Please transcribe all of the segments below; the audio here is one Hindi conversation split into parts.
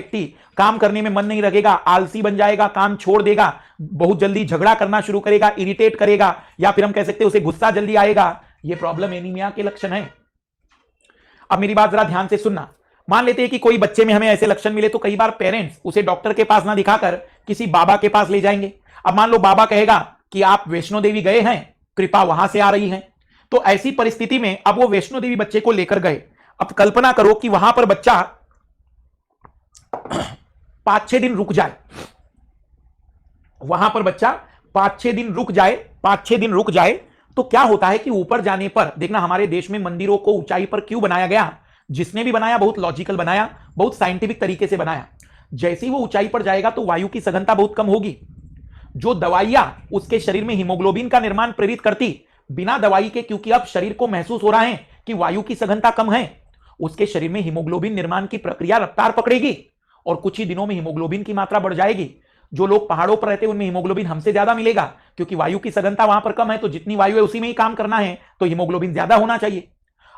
व्यक्ति काम करने में मन नहीं लगेगा, आलसी बन जाएगा, काम छोड़ देगा, बहुत जल्दी झगड़ा करना शुरू करेगा, इरिटेट करेगा, या फिर हम कह सकते हैं उसे गुस्सा जल्दी आएगा, ये प्रॉब्लम एनीमिया के लक्षण है। अब मेरी बात जरा ध्यान से सुनना। मान लेते हैं कि कोई बच्चे में हमें ऐसे लक्षण मिले तो कई बार पेरेंट्स उसे डॉक्टर के पास ना दिखाकर किसी बाबा के पास ले जाएंगे। अब मान लो बाबा कहेगा कि आप वैष्णो देवी गए हैं, कृपा वहां से आ रही है, तो ऐसी परिस्थिति में अब वो वैष्णो देवी बच्चे को लेकर गए। अब कल्पना करो कि वहां पर बच्चा 5-6 दिन रुक जाए, वहां पर बच्चा 5-6 दिन रुक जाए, 5-6 दिन रुक जाए, तो क्या होता है कि ऊपर जाने पर देखना, हमारे देश में मंदिरों को ऊंचाई पर क्यों बनाया गया, जिसने भी बनाया बहुत लॉजिकल बनाया, बहुत साइंटिफिक तरीके से बनाया। जैसे ही वो ऊंचाई पर जाएगा तो वायु की सघनता बहुत कम होगी, जो दवाइयां उसके शरीर में हीमोग्लोबिन का निर्माण प्रेरित करती, बिना दवाई के, क्योंकि अब शरीर को महसूस हो रहा है कि वायु की सघनता कम है, उसके शरीर में हीमोग्लोबिन निर्माण की प्रक्रिया रफ्तार पकड़ेगी और कुछ ही दिनों में हीमोग्लोबिन की मात्रा बढ़ जाएगी। जो लोग पहाड़ों पर रहते हैं उनमें हीमोग्लोबिन हमसे ज्यादा मिलेगा, क्योंकि वायु की सघनता वहां पर कम है, तो जितनी वायु है उसी में ही काम करना है, तो हीमोग्लोबिन ज्यादा होना चाहिए।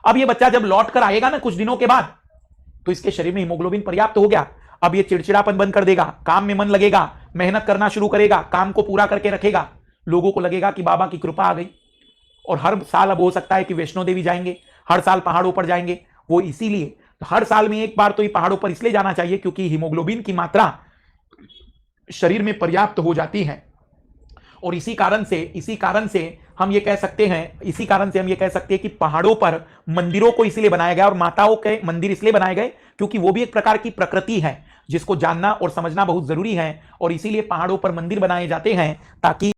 अब ये बच्चा जब लौट कर आएगा ना कुछ दिनों के बाद, तो इसके शरीर में हीमोग्लोबिन पर्याप्त हो गया। अब ये चिड़चिड़ापन बंद कर देगा, काम में मन लगेगा, मेहनत करना शुरू करेगा, काम को पूरा करके रखेगा, लोगों को लगेगा कि बाबा की कृपा आ गई। और हर साल अब हो सकता है कि वैष्णो देवी जाएंगे, हर साल पहाड़ों पर जाएंगे, वो इसीलिए हर साल में एक बार तो ये पहाड़ों पर इसलिए जाना चाहिए क्योंकि हीमोग्लोबिन की मात्रा शरीर में पर्याप्त हो जाती है। और इसी कारण से हम ये कह सकते हैं कि पहाड़ों पर मंदिरों को इसलिए बनाया गया, और माताओं के मंदिर इसलिए बनाए गए क्योंकि वो भी एक प्रकार की प्रकृति है जिसको जानना और समझना बहुत जरूरी है, और इसीलिए पहाड़ों पर मंदिर बनाए जाते हैं ताकि